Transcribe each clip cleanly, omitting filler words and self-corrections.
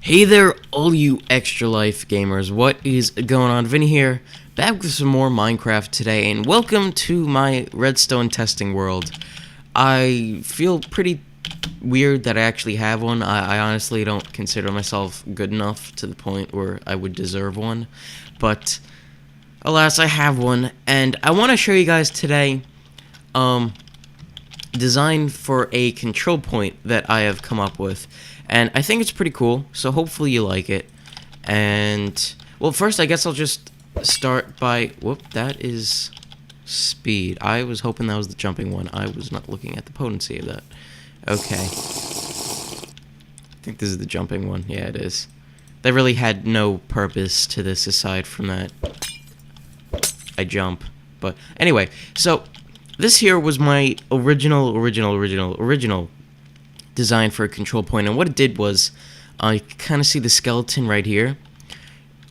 Hey there, all you Extra Life gamers. What is going on? Vinny here, back with some more Minecraft today, and welcome to my Redstone testing world. I feel pretty weird that I actually have one. I honestly don't consider myself good enough to the point where I would deserve one, but alas, I have one, and I want to show you guys today design for a control point that I have come up with. And I think it's pretty cool, so hopefully you like it. And, well, first I guess I'll just start by... Whoop, that is speed. I was hoping that was the jumping one. I was not looking at the potency of that. Okay. I think this is the jumping one. Yeah, it is. They really had no purpose to this aside from that I jump. But, anyway, so this here was my original design for a control point, and what it did was, you can kind of see the skeleton right here.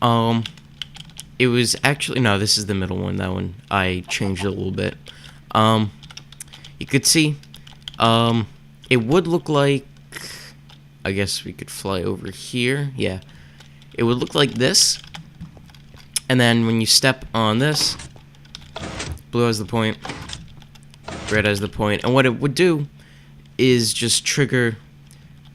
It was actually, no, this is the middle one. That one I changed it a little bit. You could see, it would look like, I guess we could fly over here. Yeah, it would look like this, and then when you step on this, blue has the point, red has the point, and what it would do is just trigger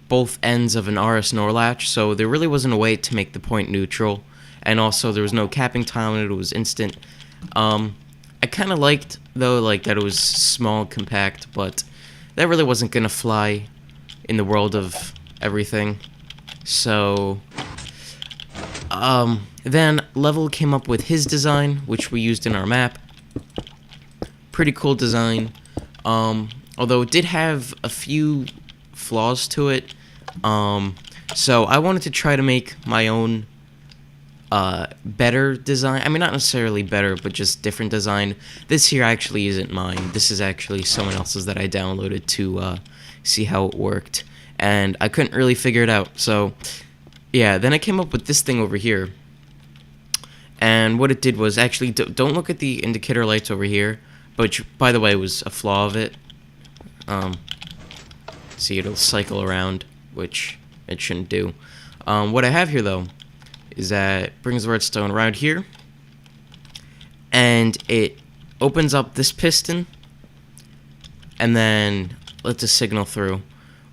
both ends of an RS NOR latch, so there really wasn't a way to make the point neutral, and also there was no capping time on it. It was instant. I kind of liked, though, like that it was small and compact, but that really wasn't gonna fly in the world of everything. So then Level came up with his design, which we used in our map. Pretty cool design. Although it did have a few flaws to it, so I wanted to try to make my own better design. I mean, not necessarily better, but just different design. This here actually isn't mine. This is actually someone else's that I downloaded to see how it worked, and I couldn't really figure it out. So yeah, then I came up with this thing over here, and what it did was actually, don't look at the indicator lights over here, which, by the way, was a flaw of it. See, it'll cycle around, which it shouldn't do. What I have here, though, is that it brings the redstone around here, and it opens up this piston, and then lets a signal through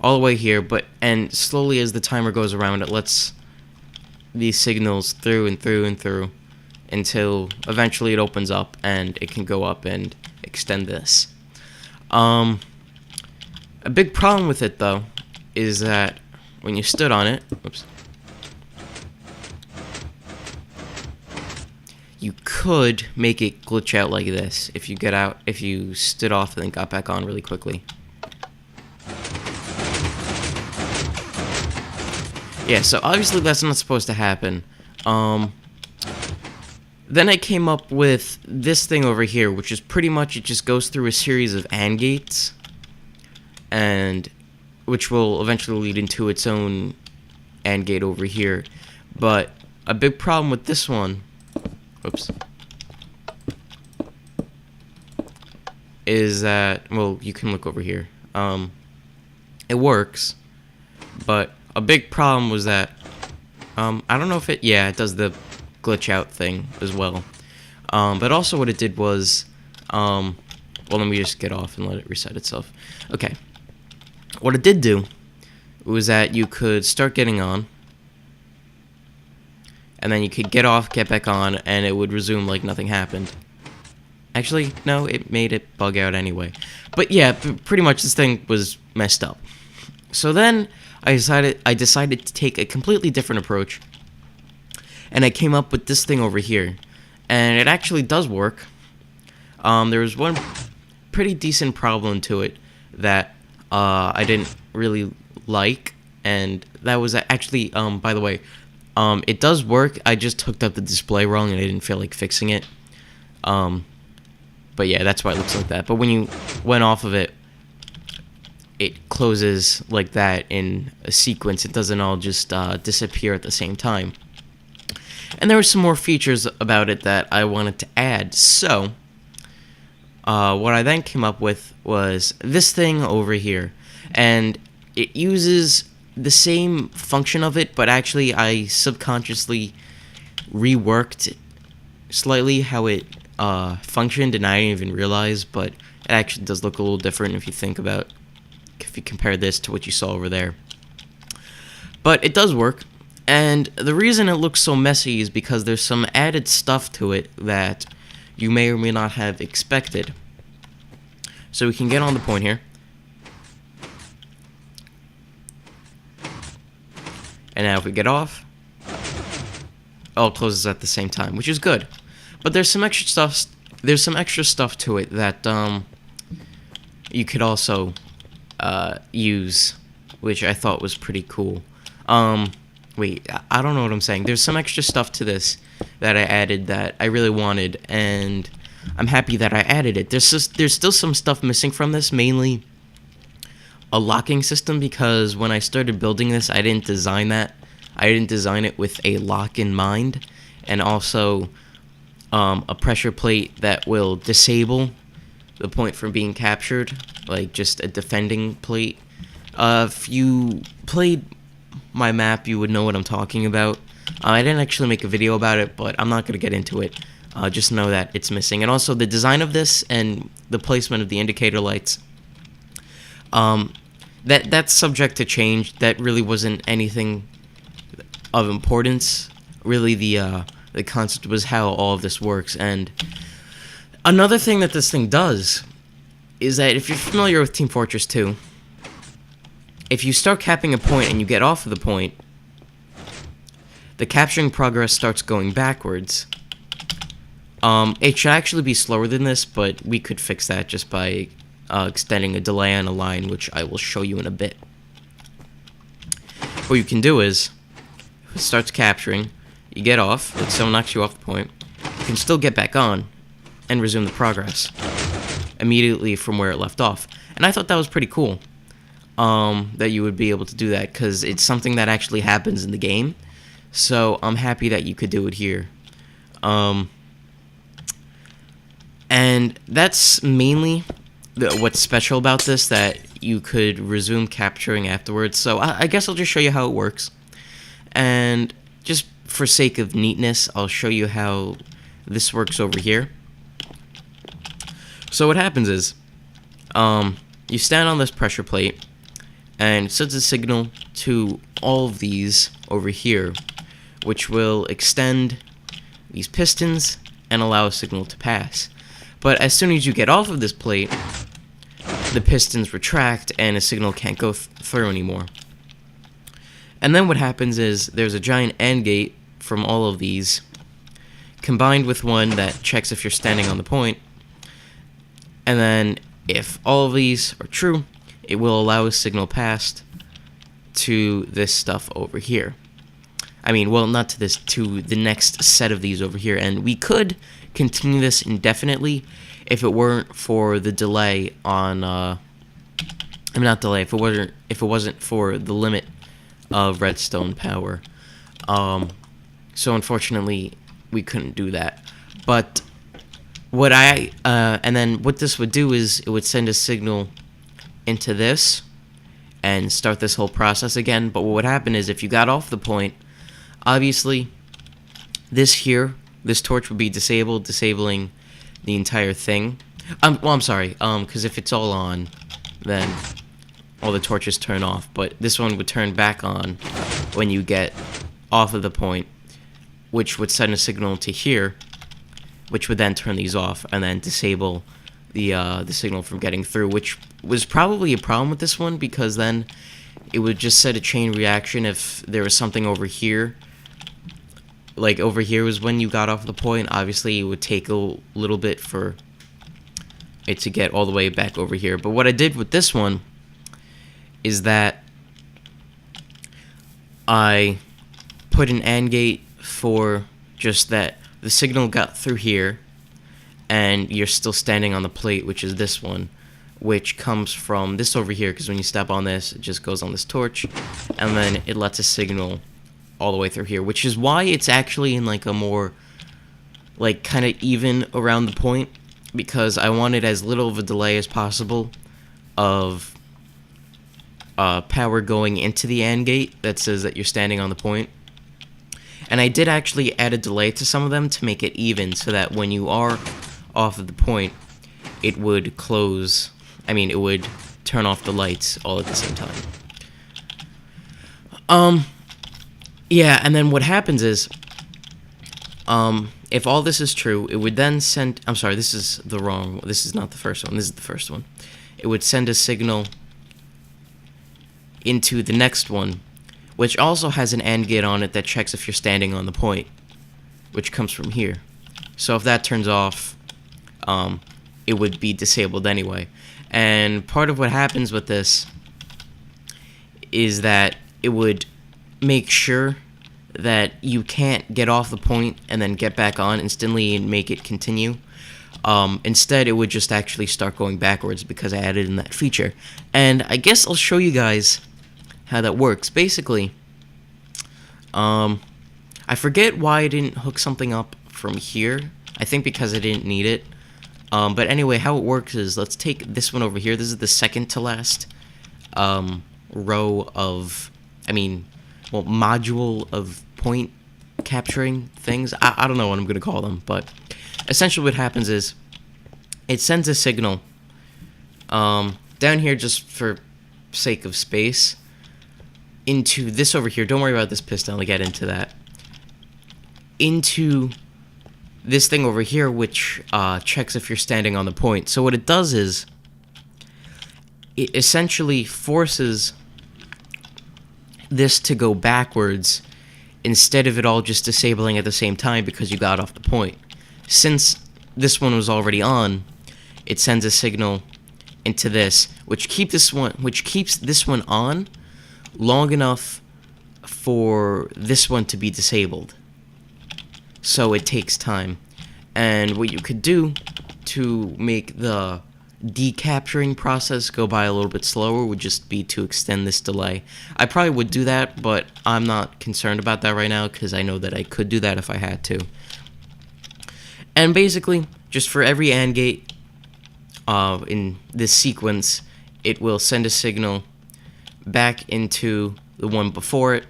all the way here, and slowly as the timer goes around, it lets these signals through and through and through until eventually it opens up and it can go up and extend this. A big problem with it, though, is that when you stood on it, whoops, you could make it glitch out like this if you stood off and then got back on really quickly. Yeah, so obviously that's not supposed to happen. Then I came up with this thing over here, which is pretty much, it just goes through a series of AND gates, and which will eventually lead into its own AND gate over here. But a big problem with this one, oops, is that, well, you can look over here. It works, but a big problem was that, I don't know if it, yeah, it does the glitch out thing as well. But also what it did was, well, let me just get off and let it reset itself. Okay. What it did do was that you could start getting on, and then you could get off, get back on, and it would resume like nothing happened. Actually, no, it made it bug out anyway. But yeah, pretty much this thing was messed up. So then I decided to take a completely different approach, and I came up with this thing over here, and it actually does work. There was one pretty decent problem to it that I didn't really like, and that was actually, by the way, it does work. I just hooked up the display wrong, and I didn't feel like fixing it. But yeah, that's why it looks like that. But when you went off of it, it closes like that in a sequence. It doesn't all just disappear at the same time. And there were some more features about it that I wanted to add. So what I then came up with was this thing over here, and it uses the same function of it, but actually I subconsciously reworked slightly how it functioned, and I didn't even realize, but it actually does look a little different if you compare this to what you saw over there. But it does work, and the reason it looks so messy is because there's some added stuff to it that you may or may not have expected. So we can get on the point here. And now if we get off, all closes at the same time, which is good. But there's some extra stuff. There's some extra stuff to it that you could also use, which I thought was pretty cool. Wait, I don't know what I'm saying. There's some extra stuff to this that I added that I really wanted, and I'm happy that I added it. There's still some stuff missing from this, mainly a locking system, because when I started building this, I didn't design that. I didn't design it with a lock in mind, and also a pressure plate that will disable the point from being captured, like just a defending plate. If you played my map, you would know what I'm talking about. I didn't actually make a video about it, but I'm not going to get into it. Just know that it's missing. And also the design of this and the placement of the indicator lights, that's subject to change. That really wasn't anything of importance. Really, the concept was how all of this works. And another thing that this thing does is that if you're familiar with Team Fortress 2, if you start capping a point and you get off of the point, the capturing progress starts going backwards. It should actually be slower than this, but we could fix that just by extending a delay on a line, which I will show you in a bit. What you can do is, if it starts capturing, you get off, if someone knocks you off the point, you can still get back on and resume the progress immediately from where it left off. And I thought that was pretty cool, that you would be able to do that, because it's something that actually happens in the game. So I'm happy that you could do it here. And that's mainly what's special about this, that you could resume capturing afterwards. So I guess I'll just show you how it works. And just for sake of neatness, I'll show you how this works over here. So what happens is, you stand on this pressure plate, and it sends a signal to all of these over here, which will extend these pistons and allow a signal to pass. But as soon as you get off of this plate, the pistons retract and a signal can't go through anymore. And then what happens is there's a giant AND gate from all of these, combined with one that checks if you're standing on the point. And then if all of these are true, it will allow a signal passed to this stuff over here. I mean, well, not to this, to the next set of these over here. And we could continue this indefinitely if it weren't for the delay on, not delay, if it wasn't for the limit of redstone power. So unfortunately, we couldn't do that. But what and then what this would do is it would send a signal into this and start this whole process again. But what would happen is if you got off the point, obviously this torch would be disabled, disabling the entire thing. Well, I'm sorry, because if it's all on, then all the torches turn off. But this one would turn back on when you get off of the point, which would send a signal to here, which would then turn these off and then disable the signal from getting through, which was probably a problem with this one, because then it would just set a chain reaction if there was something over here. Like over here was when you got off the point. Obviously, it would take a little bit for it to get all the way back over here. But what I did with this one is that I put an AND gate for just that the signal got through here, and you're still standing on the plate, which is this one, which comes from this over here, because when you step on this, it just goes on this torch, and then it lets a signal all the way through here, which is why it's actually in like a more like kind of even around the point, because I wanted as little of a delay as possible of power going into the AND gate that says that you're standing on the point. And I did actually add a delay to some of them to make it even, so that when you are off of the point, it would close. I mean, it would turn off the lights all at the same time. Yeah, and then what happens is, if all this is true, it would then send. I'm sorry, this is the wrong. This is not the first one. This is the first one. It would send a signal into the next one, which also has an AND gate on it that checks if you're standing on the point, which comes from here. So if that turns off, it would be disabled anyway. And part of what happens with this is that it would make sure that you can't get off the point and then get back on instantly and make it continue. Instead, it would just actually start going backwards because I added in that feature. And I guess I'll show you guys how that works. Basically, I forget why I didn't hook something up from here. I think because I didn't need it. But anyway, how it works is, let's take this one over here. This is the second to last row of, module of point capturing things. I don't know what I'm going to call them, but essentially what happens is it sends a signal down here, just for sake of space, into this over here. Don't worry about this piston, I'll get into that. Into this thing over here, which checks if you're standing on the point. So what it does is, it essentially forces this to go backwards instead of it all just disabling at the same time because you got off the point. Since this one was already on, it sends a signal into this, which keeps this one on long enough for this one to be disabled. So it takes time. And what you could do to make the decapturing process go by a little bit slower would just be to extend this delay. I probably would do that, but I'm not concerned about that right now because I know that I could do that if I had to. And basically, just for every AND gate in this sequence, it will send a signal back into the one before it,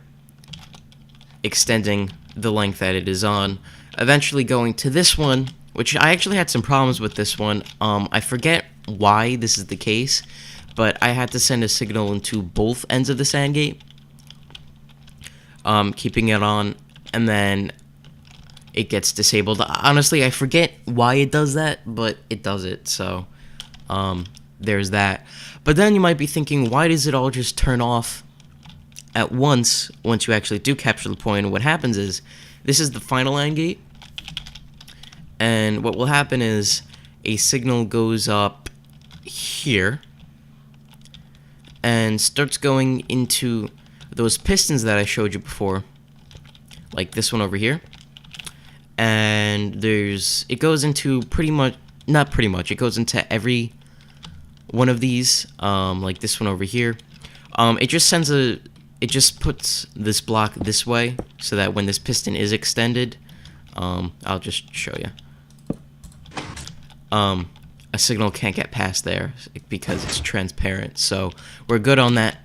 extending the length that it is on, eventually going to this one, which I actually had some problems with this one. I forget why this is the case, but I had to send a signal into both ends of this AND gate, keeping it on, and then it gets disabled. Honestly, I forget why it does that, but it does it, so there's that. But then you might be thinking, why does it all just turn off at once you actually do capture the point? And what happens is, this is the final AND gate, and what will happen is a signal goes up here and starts going into those pistons that I showed you before, like this one over here. And it goes into it goes into every one of these, like this one over here. It just puts this block this way so that when this piston is extended, I'll just show you. A signal can't get past there because it's transparent. So we're good on that,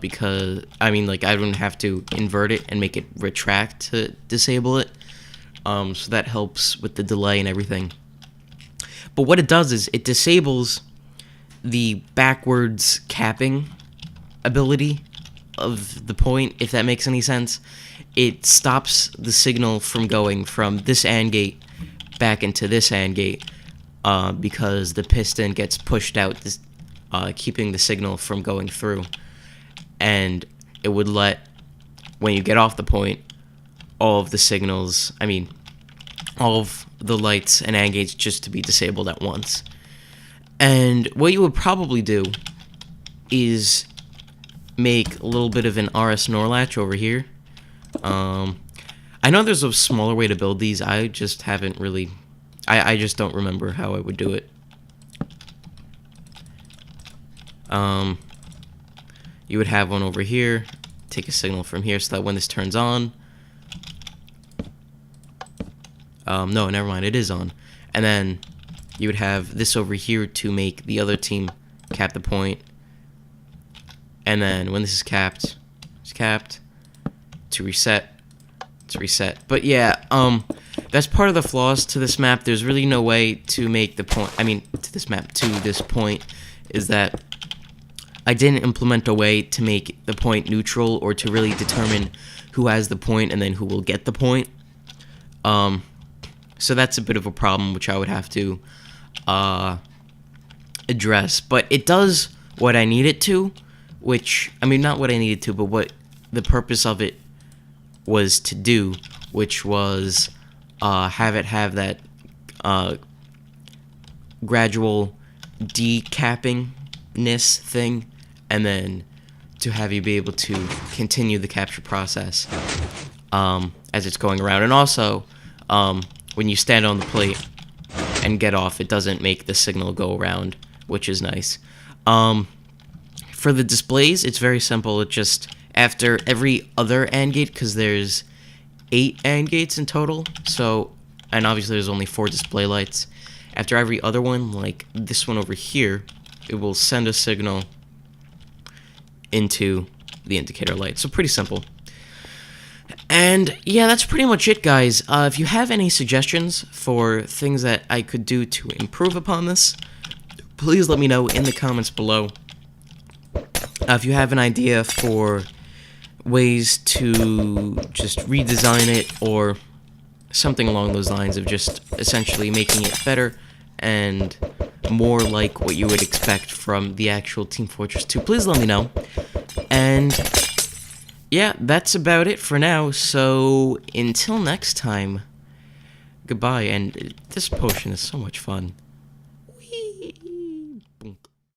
because I don't have to invert it and make it retract to disable it. So that helps with the delay and everything. But what it does is it disables the backwards capping ability of the point, if that makes any sense. It stops the signal from going from this AND gate back into this AND gate, because the piston gets pushed out, keeping the signal from going through. And it would let, when you get off the point, all of the signals, all of the lights and AND gates just to be disabled at once. And what you would probably do is make a little bit of an RS NOR latch over here. I know there's a smaller way to build these. I just haven't really... I just don't remember how I would do it. You would have one over here, take a signal from here so that when this turns on... no, never mind, it is on. And then you would have this over here to make the other team cap the point. And then when this is capped, it's capped. To reset. To reset. But yeah, that's part of the flaws to this map. There's really no way to make the point. I mean, to this map, to this point, is that I didn't implement a way to make the point neutral or to really determine who has the point and then who will get the point. So that's a bit of a problem which I would have to address. But it does what I need it to, which, I mean, not what I needed to, but what the purpose of it was to do, which was have it have that gradual decappingness thing, and then to have you be able to continue the capture process as it's going around. And also, when you stand on the plate and get off, it doesn't make the signal go around, which is nice. For the displays, it's very simple. It just, after every other AND gate, because there's 8 AND gates in total, so, and obviously there's only 4 display lights. After every other one, like this one over here, it will send a signal into the indicator light. So pretty simple. And yeah, that's pretty much it, guys. If you have any suggestions for things that I could do to improve upon this, please let me know in the comments below. If you have an idea for ways to just redesign it or something along those lines of just essentially making it better and more like what you would expect from the actual Team Fortress 2, please let me know. And yeah, that's about it for now. So until next time, goodbye. And this potion is so much fun.